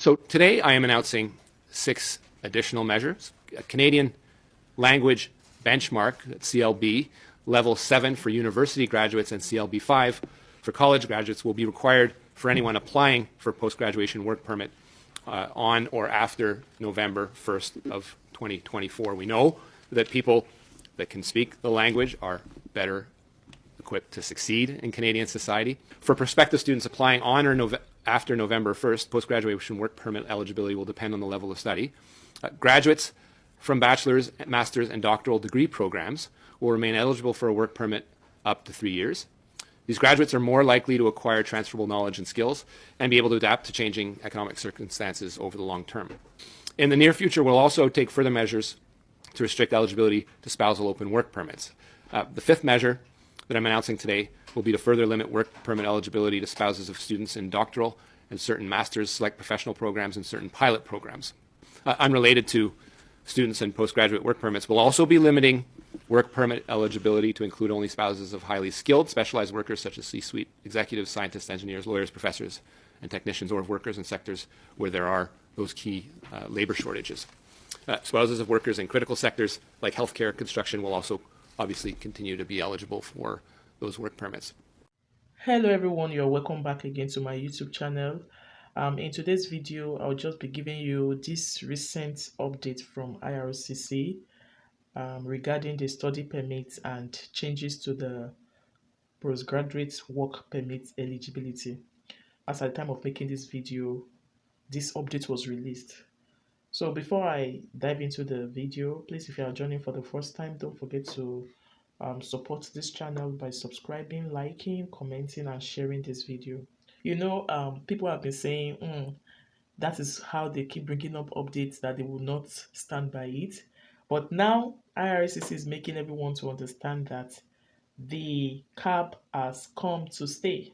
So today I am announcing 6 additional measures. A Canadian language benchmark, CLB, level 7 for university graduates and CLB 5 for college graduates will be required for anyone applying for post-graduation work permit on or after November 1st of 2024. We know that people that can speak the language are better equipped to succeed in Canadian society. For prospective students applying on or after November 1st, post-graduation work permit eligibility will depend on the level of study. Graduates from bachelor's, master's, and doctoral degree programs will remain eligible for a work permit up to 3 years. These graduates are more likely to acquire transferable knowledge and skills and be able to adapt to changing economic circumstances over the long term. In the near future, we'll also take further measures to restrict eligibility to spousal open work permits. The 5th measure that I'm announcing today will be to further limit work permit eligibility to spouses of students in doctoral and certain master's select professional programs and certain pilot programs. Unrelated to students and postgraduate work permits, we'll also be limiting work permit eligibility to include only spouses of highly skilled, specialized workers such as C-suite executives, scientists, engineers, lawyers, professors, and technicians, or of workers in sectors where there are those key labor shortages. Spouses of workers in critical sectors like healthcare, construction will also obviously continue to be eligible for those work permits. Hello everyone, you're welcome back again to my YouTube channel. In today's video, I'll just be giving you this recent update from Ircc regarding the study permits and changes to the postgraduate work permit eligibility. As at the time of making this video, this update was released. So before I dive into the video, please, if you are joining for the first time, don't forget to support this channel by subscribing, liking, commenting, and sharing this video. People have been saying that is how they keep bringing up updates that they will not stand by it. But now IRCC is making everyone to understand that the cap has come to stay.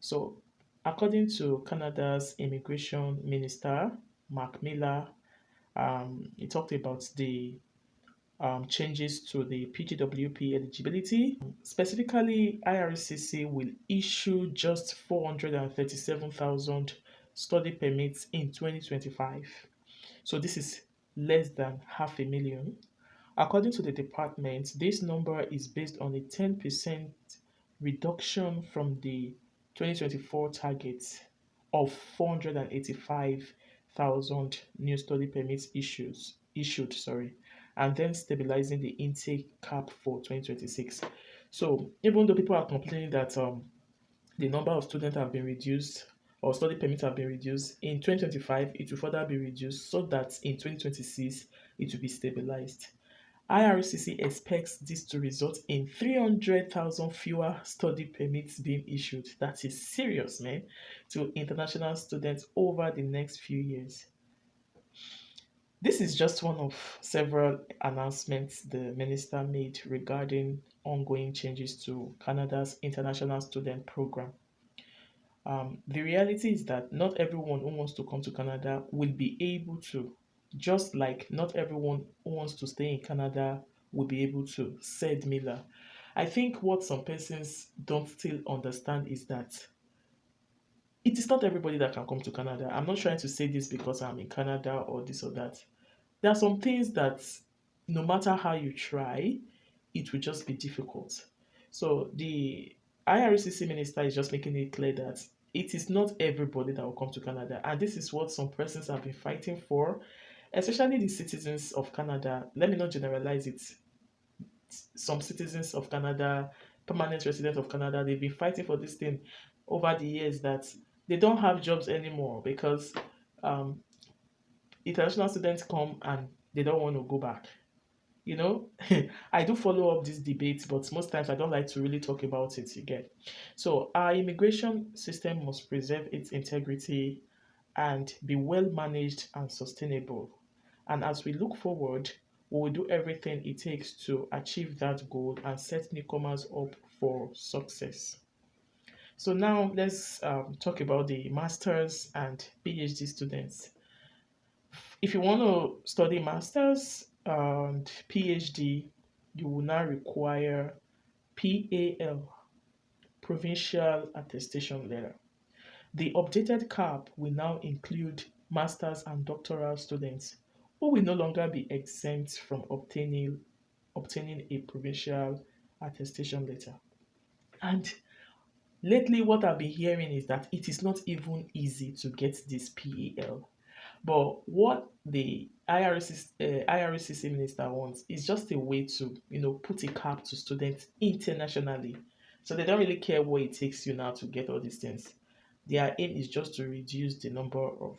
So, according to Canada's Immigration Minister, Mark Miller, he talked about the changes to the PGWP eligibility. Specifically, IRCC will issue just 437,000 study permits in 2025. So this is less than 500,000. According to the department, this number is based on a 10% reduction from the 2024 target of 485,000 new study permits issued, and then stabilizing the intake cap for 2026. So even though people are complaining that the number of students have been reduced or study permits have been reduced, in 2025 it will further be reduced so that in 2026 it will be stabilized. IRCC expects this to result in 300,000 fewer study permits being issued. That is serious, man, to international students over the next few years. This is just one of several announcements the minister made regarding ongoing changes to Canada's international student program. The reality is that not everyone who wants to come to Canada will be able to, just like not everyone who wants to stay in Canada will be able to, said Miller. I think what some persons don't still understand is that it is not everybody that can come to Canada. I'm not trying to say this because I'm in Canada or this or that. There are some things that no matter how you try, it will just be difficult. So the IRCC minister is just making it clear that it is not everybody that will come to Canada. And this is what some persons have been fighting for, especially the citizens of Canada. Let me not generalize it. Some citizens of Canada, permanent residents of Canada, they've been fighting for this thing over the years that they don't have jobs anymore because um, international students come and they don't want to go back. You know, I do follow up these debates, but most times I don't like to really talk about it again. So, our immigration system must preserve its integrity and be well managed and sustainable. And as we look forward, we will do everything it takes to achieve that goal and set newcomers up for success. So, now let's talk about the master's and PhD students. If you want to study masters and PhD, you will now require PAL, provincial attestation letter. The updated cap will now include master's and doctoral students who will no longer be exempt from obtaining a provincial attestation letter. And lately, what I've been hearing is that it is not even easy to get this PAL. But what the IRCC minister wants is just a way to, put a cap to students internationally. So they don't really care what it takes you now to get all these things. Their aim is just to reduce the number of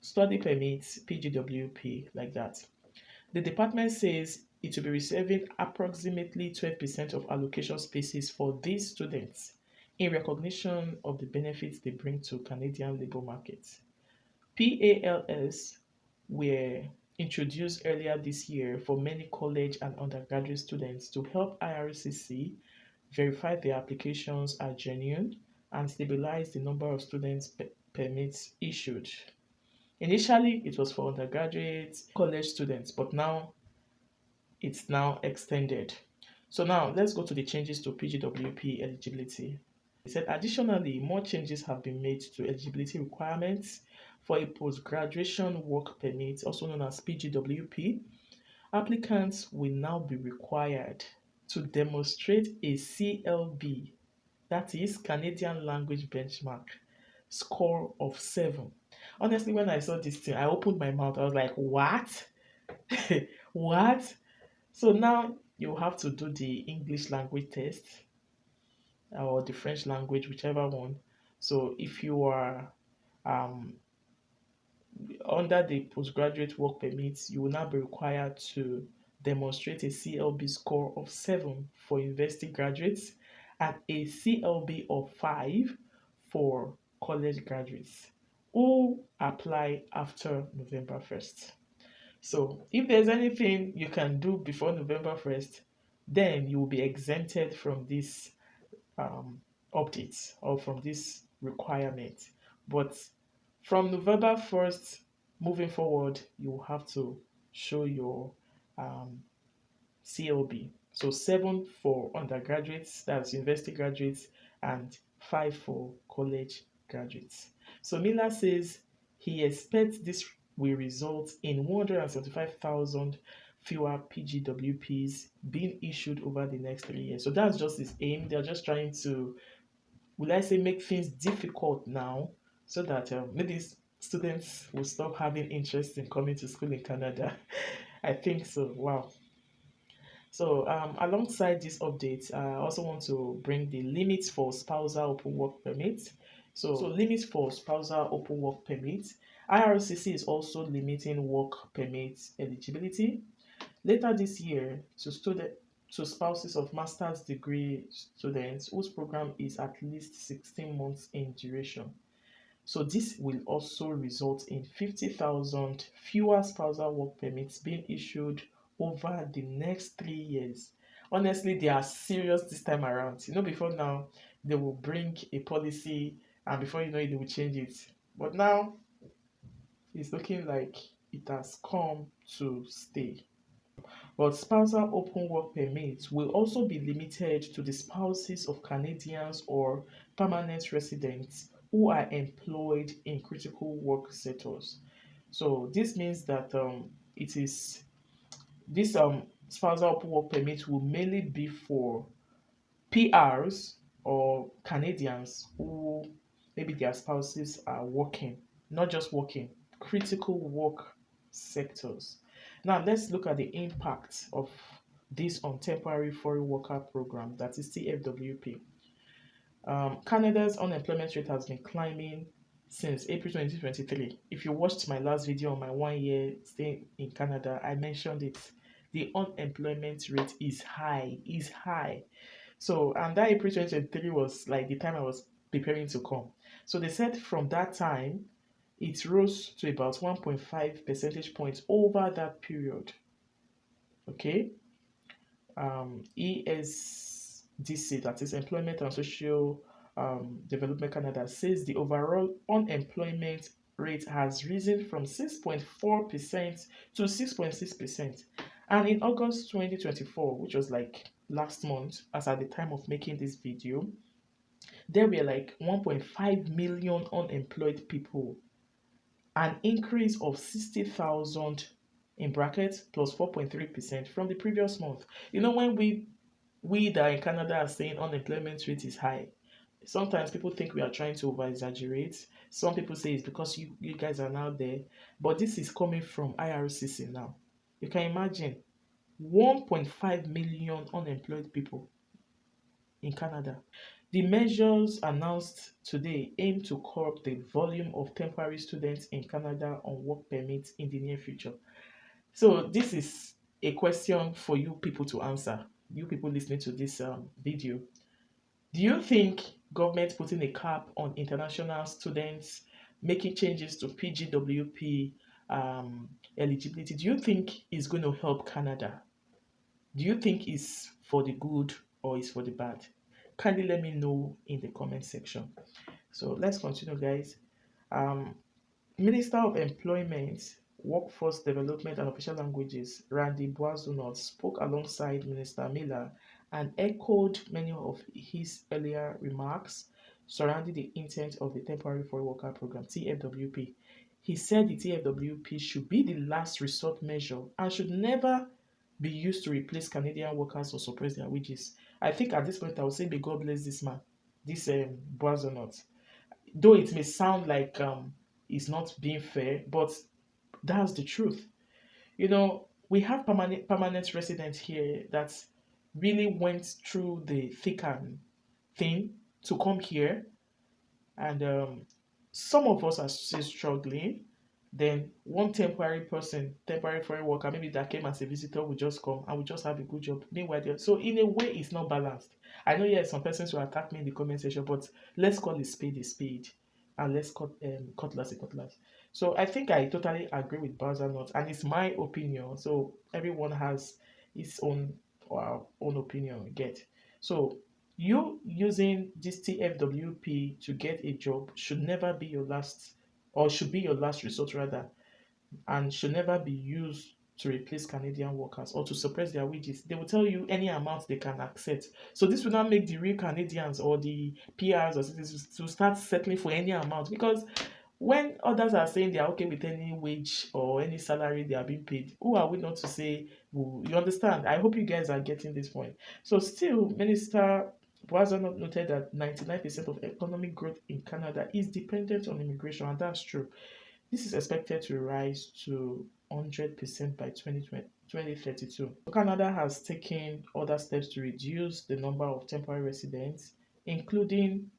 study permits, PGWP, like that. The department says it will be receiving approximately 12% of allocation spaces for these students in recognition of the benefits they bring to Canadian labour market. PALs were introduced earlier this year for many college and undergraduate students to help IRCC verify their applications are genuine and stabilize the number of students permits issued. Initially, it was for undergraduate college students, but now it's now extended. So now let's go to the changes to PGWP eligibility. It said additionally, more changes have been made to eligibility requirements for a post-graduation work permit, also known as PGWP. Applicants will now be required to demonstrate a CLB, that is Canadian Language Benchmark, score of 7. Honestly, when I saw this thing, I opened my mouth. I was like, what? What? So now you have to do the English language test or the French language, whichever one. So if you are um, under the postgraduate work permit, you will now be required to demonstrate a CLB score of 7 for university graduates and a CLB of 5 for college graduates who apply after November 1st. So if there's anything you can do before November 1st, then you will be exempted from this um, updates or from this requirement. But from November 1st moving forward, you will have to show your um, CLB. So 7 for undergraduates, that's university graduates, and 5 for college graduates. So Miller says he expects this will result in 175,000 fewer PGWPs being issued over the next 3 years. So that's just his aim. They're just trying to, will I say, make things difficult now so that maybe students will stop having interest in coming to school in Canada. I think so. Wow. So, alongside this update, I also want to bring the limits for spousal open work permit. So limits for spousal open work permit. IRCC is also limiting work permit eligibility. Later this year, to spouses of master's degree students whose program is at least 16 months in duration. So this will also result in 50,000 fewer spousal work permits being issued over the next 3 years. Honestly, they are serious this time around. Before now, they will bring a policy and before you know it, they will change it. But now, it's looking like it has come to stay. But spousal open work permits will also be limited to the spouses of Canadians or permanent residents who are employed in critical work sectors. So this means that it is this spousal open work permit will mainly be for PRs or Canadians who maybe their spouses are working, not just working, critical work sectors. Now let's look at the impact of this on temporary foreign worker program, that is TFWP. Canada's unemployment rate has been climbing since April 2023. If you watched my last video on my 1 year stay in Canada, I mentioned it. The unemployment rate is high. So, and that April 2023 was like the time I was preparing to come. So they said from that time, it rose to about 1.5 percentage points over that period. Okay. ESDC, that is Employment and Social Development Canada, says the overall unemployment rate has risen from 6.4% to 6.6%. And in August 2024, which was like last month, as at the time of making this video, There were like 1.5 million unemployed people, an increase of 60,000 in brackets plus 4.3% from the previous month. You know, when we that in Canada are saying unemployment rate is high, sometimes people think we are trying to over exaggerate. Some people say it's because you guys are now there, but this is coming from IRCC now. You can imagine 1.5 million unemployed people in Canada. The measures announced today aim to curb the volume of temporary students in Canada on work permits in the near future. So, this is a question for you people to answer. You people listening to this video, do you think government putting a cap on international students, making changes to PGWP eligibility, do you think is going to help Canada? Do you think it's for the good or it's for the bad? Kindly let me know in the comment section. So let's continue, guys. Um, Minister of Employment, Workforce Development and Official Languages, Randy Boisonot, spoke alongside Minister Miller and echoed many of his earlier remarks surrounding the intent of the Temporary Foreign Worker Program, TFWP. He said the TFWP should be the last resort measure and should never be used to replace Canadian workers or suppress their wages. I think at this point I would say, may God bless this man, this Boisonot. Though it may sound like it's not being fair, but that's the truth. You know, we have permanent residents here that really went through the thick and thin to come here, and some of us are still struggling. Then one temporary person, temporary foreign worker, maybe that came as a visitor, will just come and will just have a good job. Meanwhile, so in a way, it's not balanced. I know, yes, some persons will attack me in the comment section, but let's call a spade, and let's cut cutlass a cutlass. So I think I totally agree with Bowser Not, and it's my opinion. So everyone has his own own opinion. Get so you using this TFWP to get a job should never be your last, or should be your last resort rather, and should never be used to replace Canadian workers or to suppress their wages. They will tell you any amount they can accept. So this will not make the real Canadians or the PRs or citizens to start settling for any amount, because when others are saying they are okay with any wage or any salary they are being paid, who are we not to say, you understand? I hope you guys are getting this point. So still, Minister Boazano noted that 99% of economic growth in Canada is dependent on immigration, and that's true. This is expected to rise to 100% by 2032. Canada has taken other steps to reduce the number of temporary residents, including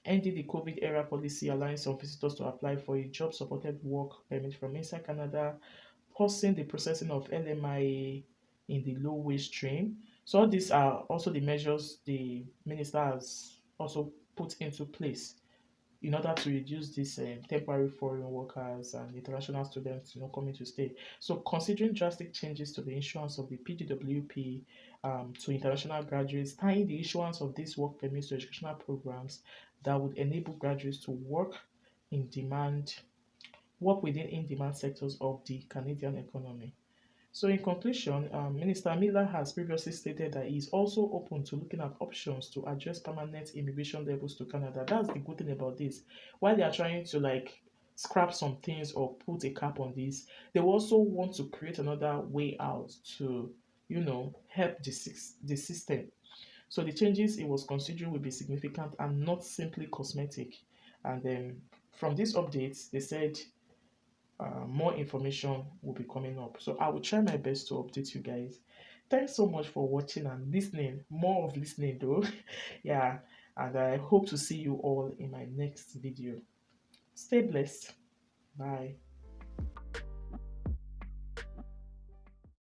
ending the COVID era policy allowing some visitors to apply for a job supported work permit from inside Canada, pausing the processing of LMIA in the low wage stream. So, all these are also the measures the minister has also put into place in order to reduce these temporary foreign workers and international students, coming to stay. So, considering drastic changes to the issuance of the PGWP to international graduates, tying the issuance of these work permits to educational programs that would enable graduates to in demand, work within in-demand sectors of the Canadian economy. So, in conclusion, Minister Miller has previously stated that he is also open to looking at options to address permanent immigration levels to Canada. That's the good thing about this. While they are trying to scrap some things or put a cap on this, they also want to create another way out to, help the system. So the changes he was considering will be significant and not simply cosmetic. And then from these updates, they said more information will be coming up. So I will try my best to update you guys. Thanks so much for watching and listening. More of listening though. Yeah. And I hope to see you all in my next video. Stay blessed. Bye.